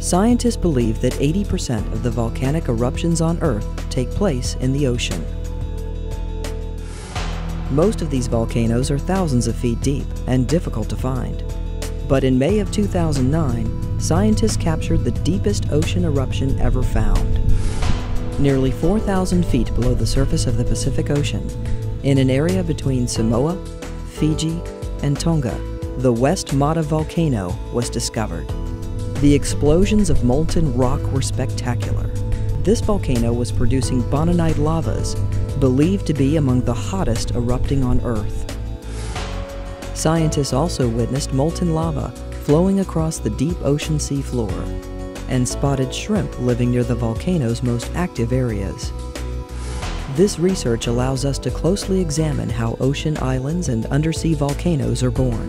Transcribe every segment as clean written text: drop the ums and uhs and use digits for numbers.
Scientists believe that 80% of the volcanic eruptions on Earth take place in the ocean. Most of these volcanoes are thousands of feet deep and difficult to find. But in May of 2009, scientists captured the deepest ocean eruption ever found. Nearly 4,000 feet below the surface of the Pacific Ocean, in an area between Samoa, Fiji, and Tonga, the West Mata volcano was discovered. The explosions of molten rock were spectacular. This volcano was producing bonanite lavas, believed to be among the hottest erupting on Earth. Scientists also witnessed molten lava flowing across the deep ocean sea floor and spotted shrimp living near the volcano's most active areas. This research allows us to closely examine how ocean islands and undersea volcanoes are born.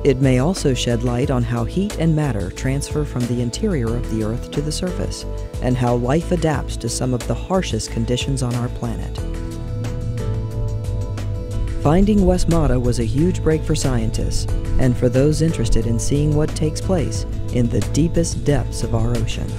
It may also shed light on how heat and matter transfer from the interior of the Earth to the surface, and how life adapts to some of the harshest conditions on our planet. Finding West Mata was a huge break for scientists, and for those interested in seeing what takes place in the deepest depths of our ocean.